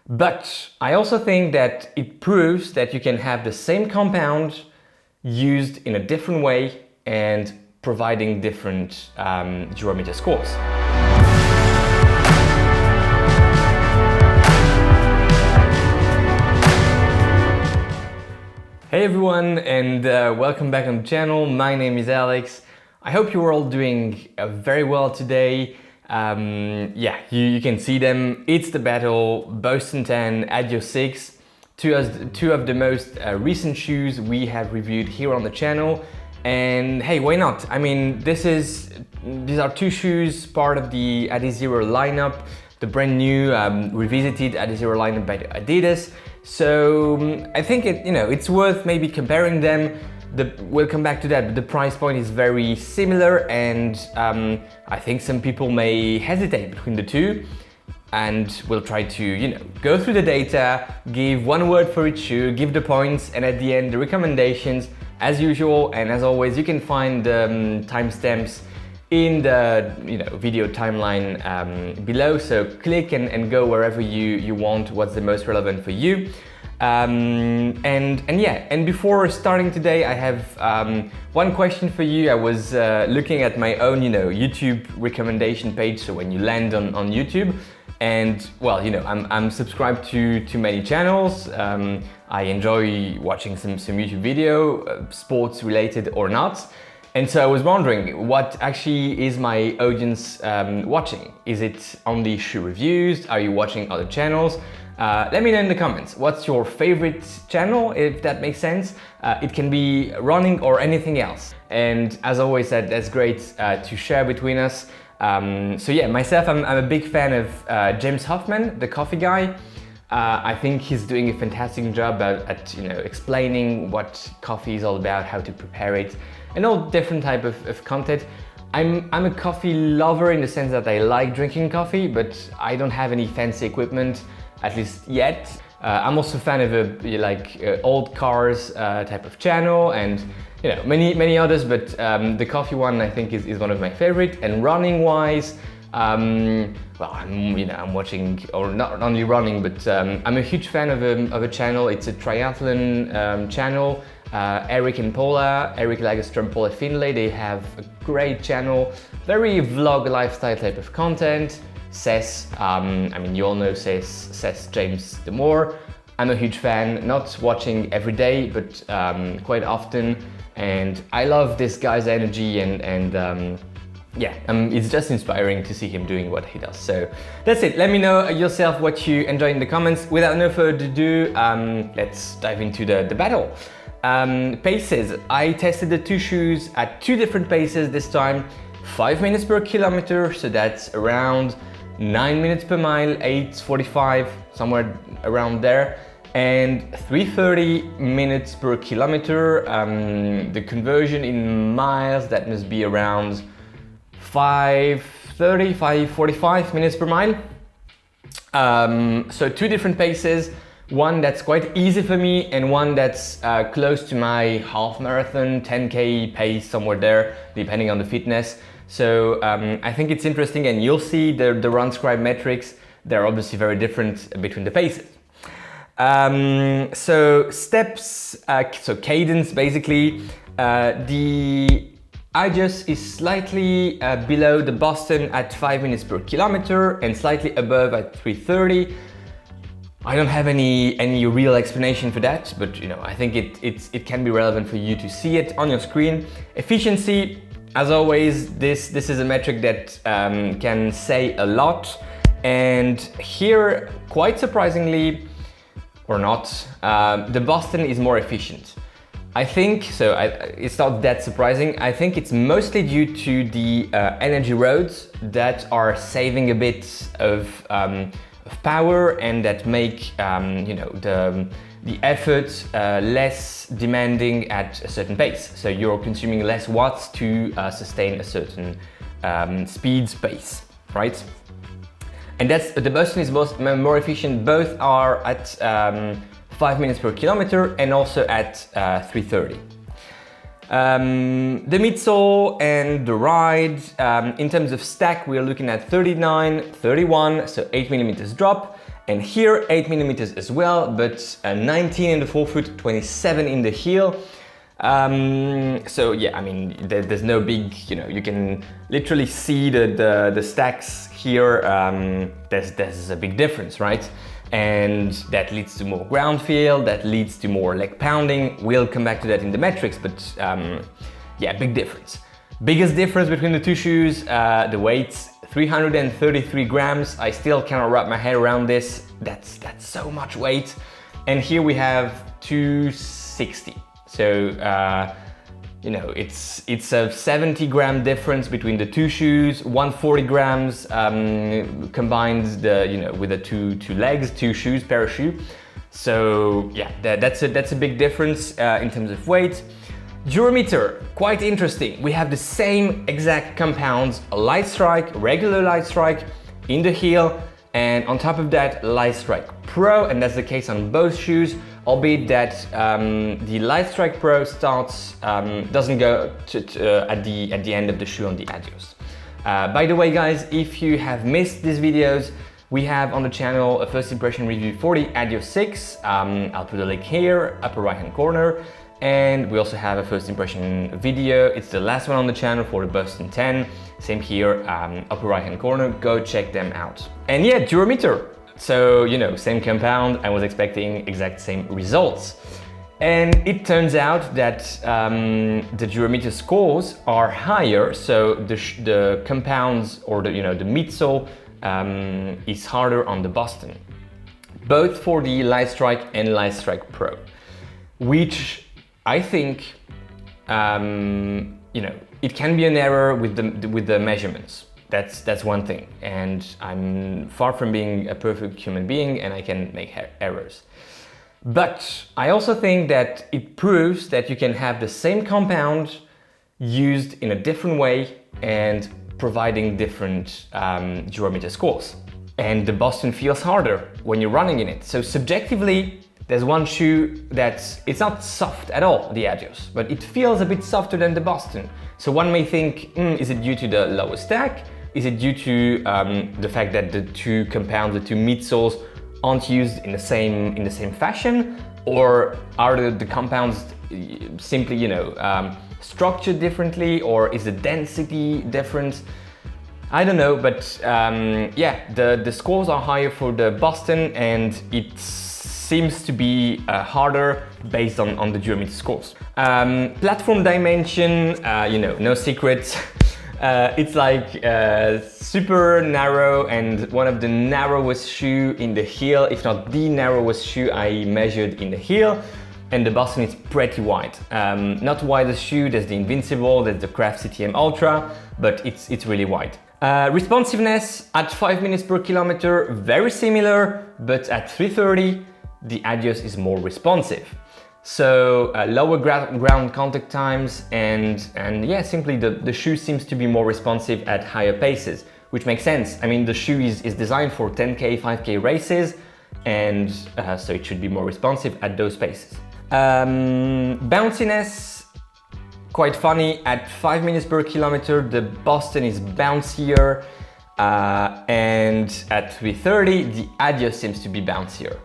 But I also think that it proves that you can have the same compound used in a different way and providing different durometer scores. Hey everyone, and welcome back on the channel. My name is Alex. I hope you're all doing very well today. You can see them. It's the battle Boston 10 Adios 6, two of the most recent shoes we have reviewed here on the channel. And hey, why not? I mean, these are two shoes part of the Adizero lineup, the brand new revisited Adizero lineup by Adidas. So I think it's worth maybe comparing them. We'll come back to that, but the price point is very similar, and I think some people may hesitate between the two. And we'll try to, go through the data, give one word for each shoe, give the points, and at the end the recommendations as usual. And as always, you can find timestamps in the video timeline below. So click and go wherever you want. What's the most relevant for you? And before starting today, I have one question for you. I was looking at my own YouTube recommendation page. So when you land on YouTube, and well, I'm subscribed to many channels. I enjoy watching some YouTube video, sports related or not. And so I was wondering, what actually is my audience watching? Is it only shoe reviews? Are you watching other channels? Let me know in the comments. What's your favorite channel, if that makes sense? It can be running or anything else. And as always, that's great to share between us. So yeah, myself, I'm a big fan of James Hoffman, the coffee guy. I think he's doing a fantastic job at explaining what coffee is all about, how to prepare it, and all different type of content. I'm a coffee lover in the sense that I like drinking coffee, but I don't have any fancy equipment, at least yet. I'm also a fan of old cars type of channel, and many others, but the coffee one I think is one of my favorite. And running wise, I'm watching, or not only running, but I'm a huge fan of a channel. It's a triathlon channel. Eric and Paula, Eric Lagerström, Paula Finlay, they have a great channel, very vlog lifestyle type of content. Seth, you all know Seth James the Moore. I'm a huge fan, not watching every day, but quite often. And I love this guy's energy, and it's just inspiring to see him doing what he does. So that's it. Let me know yourself what you enjoy in the comments. Without no further ado, let's dive into the battle. Paces. I tested the two shoes at two different paces this time. 5 minutes per kilometer, so that's around 9 minutes per mile, 8:45, somewhere around there. And 3:30 minutes per kilometer. The conversion in miles, that must be around 5:30, 5:45 minutes per mile. So two different paces, one that's quite easy for me and one that's close to my half marathon, 10K pace, somewhere there, depending on the fitness. So I think it's interesting, and you'll see the run scribe metrics. They're obviously very different between the paces. So steps, so cadence basically. The Adios is slightly below the Boston at 5 minutes per kilometer and slightly above at 3:30. I don't have any real explanation for that, but I think it can be relevant for you to see it on your screen. Efficiency, as always, this is a metric that can say a lot. And here, quite surprisingly, or not, the Boston is more efficient. I think, so it's not that surprising. I think it's mostly due to the energy roads that are saving a bit of power, and that make the effort less demanding at a certain pace. So you're consuming less watts to sustain a certain speed pace, right? And that's the Boston is more efficient. Both are at 5 minutes per kilometer and also at 3:30. The midsole and the ride, in terms of stack, we are looking at 39, 31, so 8 millimeters drop, And here 8 millimeters as well, but 19 in the forefoot, 27 in the heel. So yeah, I mean, there's no big, you can literally see the stacks here. There's a big difference, right? And that leads to more ground feel, that leads to more leg pounding. We'll come back to that in the metrics, but yeah, big difference. Biggest difference between the two shoes, the weights, 333 grams. I still cannot wrap my head around this. That's so much weight. And here we have 260. So, it's a 70 gram difference between the two shoes, 140 grams combined with the two legs, two shoes, pair of shoe. So yeah, that's a big difference in terms of weight. Durometer, quite interesting. We have the same exact compounds, a light strike, regular light strike in the heel, and on top of that, light strike pro, and that's the case on both shoes, albeit that the light strike pro doesn't go at the end of the shoe on the Adios. By the way, guys, if you have missed these videos, we have on the channel a first impression review for the Adios 6. I'll put a link here, upper right hand corner. And we also have a first impression video. It's the last one on the channel for the Boston 10. Same here, upper right hand corner, go check them out. And yeah, durometer. So, same compound, I was expecting exact same results. And it turns out that the durometer scores are higher, so the compounds or the midsole is harder on the Boston. Both for the Light Strike and Light Strike Pro, which I think, it can be an error with the measurements. That's one thing, and I'm far from being a perfect human being, and I can make errors. But I also think that it proves that you can have the same compound used in a different way and providing different durometer scores. And the Boston feels harder when you're running in it. So subjectively, there's one shoe it's not soft at all, the Adios, but it feels a bit softer than the Boston. So one may think, is it due to the lower stack? Is it due to the fact that the two compounds, the two midsoles, aren't used in the same fashion? Or are the compounds simply, structured differently? Or is the density different? I don't know, but yeah, the scores are higher for the Boston, and it seems to be harder based on the durometer scores. Platform dimension, no secrets. It's like super narrow and one of the narrowest shoe in the heel, if not the narrowest shoe I measured in the heel. And the Boston is pretty wide. Not the widest shoe, there's the Invincible, there's the Craft CTM Ultra, but it's really wide. Responsiveness at 5 minutes per kilometer, very similar, but at 3:30, the Adios is more responsive. So lower ground contact times and yeah, simply the shoe seems to be more responsive at higher paces, which makes sense. I mean, the shoe is designed for 10K, 5K races, and so it should be more responsive at those paces. Bounciness, quite funny. At 5 minutes per kilometer, the Boston is bouncier, and at 3:30, the Adios seems to be bouncier.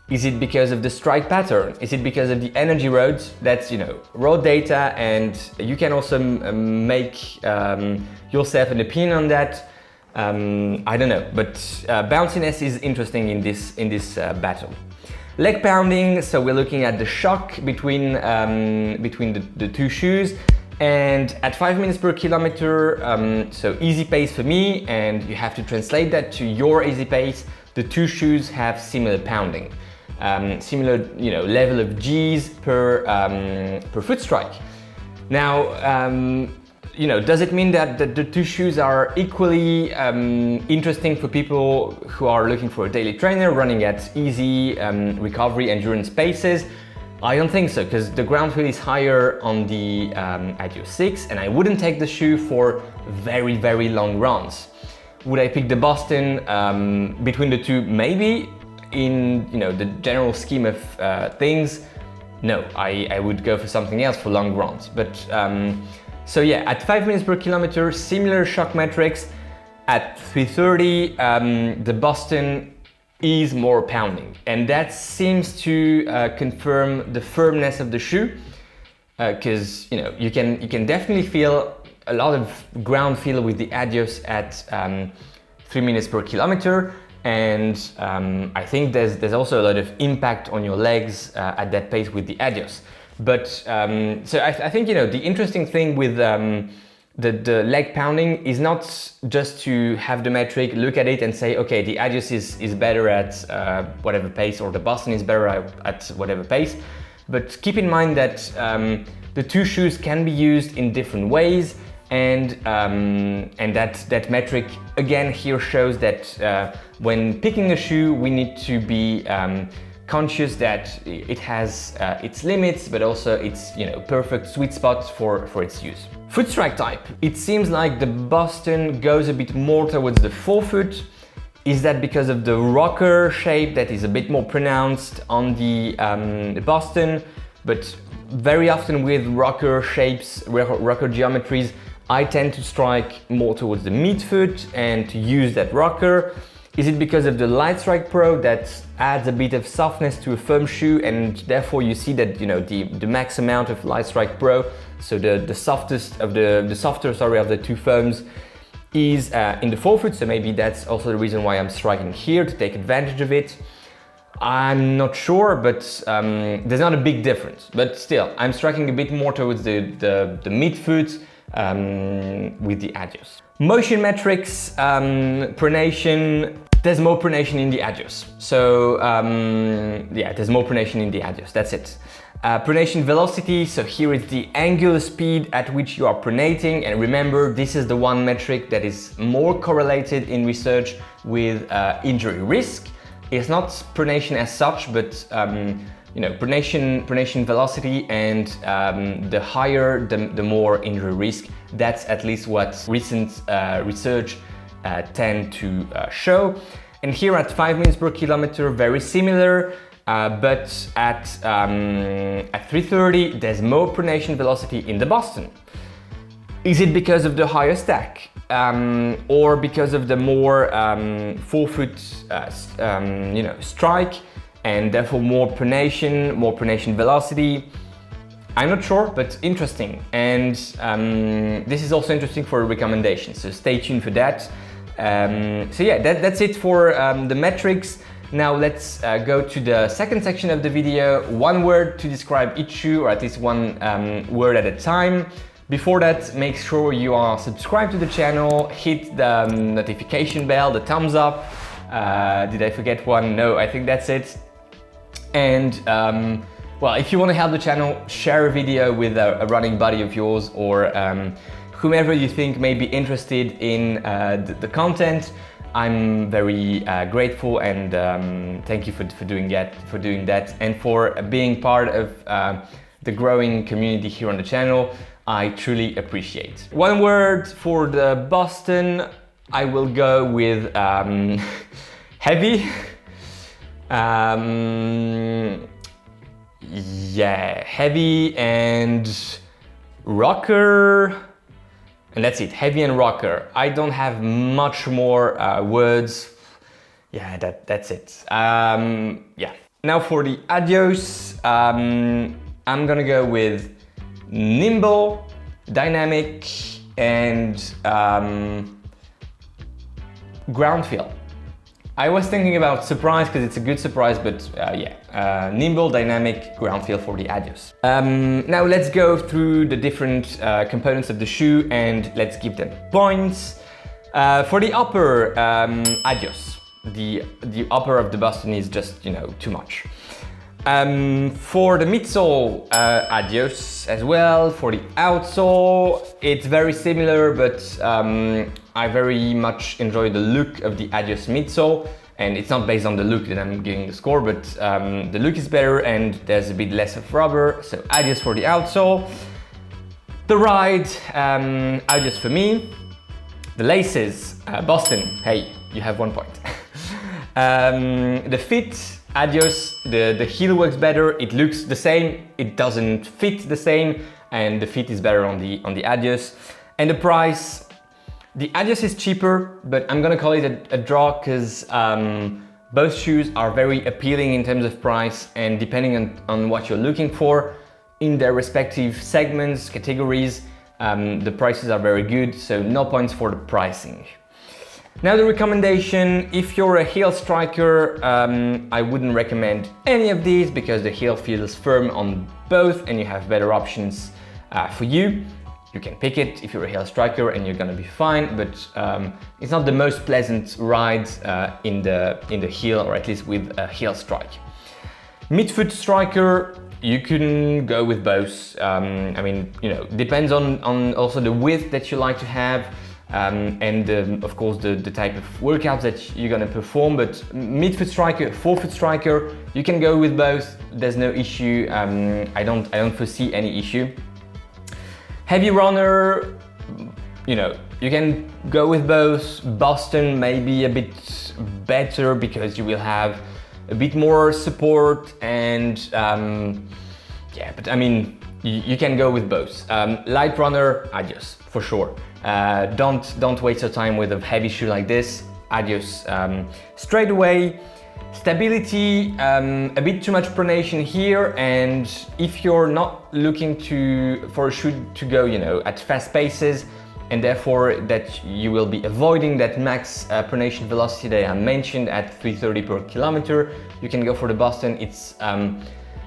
Is it because of the strike pattern? Is it because of the energy roads? That's, raw data, and you can also make yourself an opinion on that. I don't know, but bounciness is interesting in this battle. Leg pounding, so we're looking at the shock between the two shoes, and at 5 minutes per kilometer, so easy pace for me, and you have to translate that to your easy pace. The two shoes have similar pounding. Similar, level of G's per foot strike. Now, does it mean that the two shoes are equally interesting for people who are looking for a daily trainer, running at easy recovery endurance paces? I don't think so, because the ground feel is higher on the Adios 6, and I wouldn't take the shoe for very, very long runs. Would I pick the Boston between the two? Maybe. In the general scheme of things, no, I would go for something else for long runs. But so yeah, at 5 minutes per kilometer, similar shock metrics. At 3:30, the Boston is more pounding, and that seems to confirm the firmness of the shoe, because you can definitely feel a lot of ground feel with the Adios at 3 meters per kilometer, and I think there's also a lot of impact on your legs at that pace with the Adios. But so I think the interesting thing with the leg pounding is not just to have the metric, look at it and say, okay, the Adios is better at whatever pace, or the Boston is better at whatever pace. But keep in mind that the two shoes can be used in different ways, and that metric again here shows that when picking a shoe, we need to be conscious that it has its limits, but also its perfect sweet spot for its use. Foot strike type. It seems like the Boston goes a bit more towards the forefoot. Is that because of the rocker shape that is a bit more pronounced on the Boston? But very often with rocker shapes, rocker geometries, I tend to strike more towards the midfoot and to use that rocker. Is it because of the Light Strike Pro that adds a bit of softness to a firm shoe, and therefore you see that the max amount of Light Strike Pro, so the softer of the two foams, is in the forefoot, so maybe that's also the reason why I'm striking here, to take advantage of it. I'm not sure, but there's not a big difference. But still, I'm striking a bit more towards the midfoot with the Adios. Motion metrics, pronation. There's more pronation in the Adios. So yeah, there's more pronation in the Adios, that's it. Pronation velocity, so here is the angular speed at which you are pronating, and remember, this is the one metric that is more correlated in research with injury risk. It's not pronation as such, but pronation velocity, and the higher the more injury risk. That's at least what recent research tend to show. And here at 5 meters per kilometer, very similar, but at 330 there's more pronation velocity in the Boston. Is it because of the higher stack, or because of the more forefoot strike, and therefore more pronation velocity? I'm not sure, but interesting. And this is also interesting for a recommendation, so stay tuned for that. So yeah, that's it for the metrics. Now let's go to the second section of the video. One word to describe each shoe, or at least one word at a time. Before that, make sure you are subscribed to the channel, hit the notification bell, the thumbs up. Did I forget one? No, I think that's it. And well, if you want to help the channel, share a video with a running buddy of yours, or whomever you think may be interested in the content. I'm very grateful, and thank you for doing that, and for being part of the growing community here on the channel. I truly appreciate. One word for the Boston, I will go with heavy. Yeah, heavy and rocker, and that's it. Heavy and rocker. I don't have much more words. Yeah, that's it. Yeah. Now for the Adios, I'm gonna go with nimble, dynamic, and ground feel. I was thinking about surprise because it's a good surprise, but yeah, nimble, dynamic, ground feel for the Adios. Now let's go through the different components of the shoe, and let's give them points. For the upper, Adios. The upper of the Boston is just, too much. For the midsole, Adios as well. For the outsole, it's very similar, but I very much enjoy the look of the Adios midsole, and it's not based on the look that I'm giving the score, but the look is better and there's a bit less of rubber, so Adios for the outsole. The ride, Adios for me. The laces, Boston, hey, you have 1 point. The fit, Adios, the heel works better, it looks the same, it doesn't fit the same, and the fit is better on the Adios. And the price, the Adios is cheaper, but I'm gonna call it a draw, because Both shoes are very appealing in terms of price, and depending on what you're looking for in their respective segments, categories, the prices are very good, so no points for the pricing. Now the recommendation, if you're a heel striker, I wouldn't recommend any of these because the heel feels firm on both and you have better options for you. You can pick it if you're a heel striker and you're gonna be fine, but it's not the most pleasant ride in the heel, or at least with a heel strike. Midfoot striker, you can go with both. I mean, you know, depends on also the width that you like to have, and of course the type of workouts that you're gonna perform. But midfoot striker, forefoot striker, you can go with both. There's no issue. I don't foresee any issue. Heavy runner, you know, you can go with both. Boston may be a bit better because you will have a bit more support, and yeah, but I mean, you can go with both. Light runner, Adios, for sure. Don't waste your time with a heavy shoe like this. Adios. Straight away, stability, a bit too much pronation here, and if you're not looking for a shoe to go, you know, at fast paces, and therefore that you will be avoiding that max pronation velocity that I mentioned at 330 per kilometer, you can go for the Boston.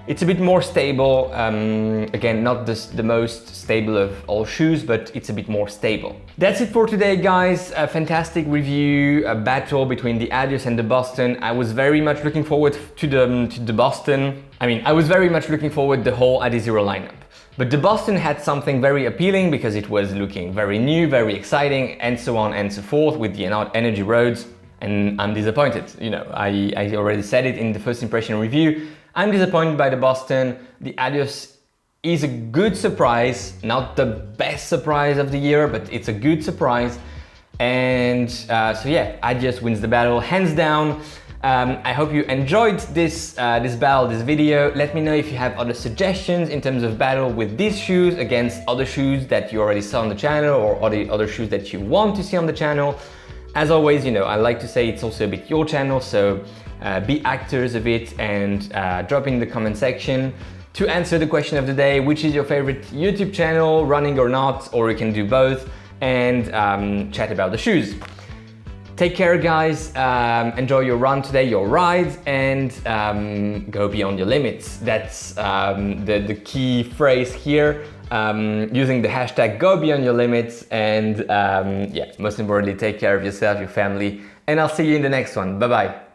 It's a bit more stable. Again, not the most stable of all shoes, but it's a bit more stable. That's it for today, guys. A fantastic review, a battle between the Adios and the Boston. I was very much looking forward to the Boston. I mean, I was very much looking forward the whole Adizero lineup. But the Boston had something very appealing because it was looking very new, very exciting, and so on and so forth with the energy roads. And I'm disappointed. You know, I already said it in the first impression review. I'm disappointed by the Boston. The Adios is a good surprise, not the best surprise of the year, but it's a good surprise. And so yeah, Adios wins the battle, hands down. I hope you enjoyed this battle, this video. Let me know if you have other suggestions in terms of battle with these shoes against other shoes that you already saw on the channel, or other shoes that you want to see on the channel. As always, you know, I like to say it's also a bit your channel, so be actors of it, and drop in the comment section to answer the question of the day: which is your favorite YouTube channel, running or not, or you can do both, and chat about the shoes. Take care, guys. Enjoy your run today, your ride, and go beyond your limits. That's the key phrase here. Using the hashtag go beyond your limits, and yeah, most importantly, take care of yourself, your family, and I'll see you in the next one. Bye bye.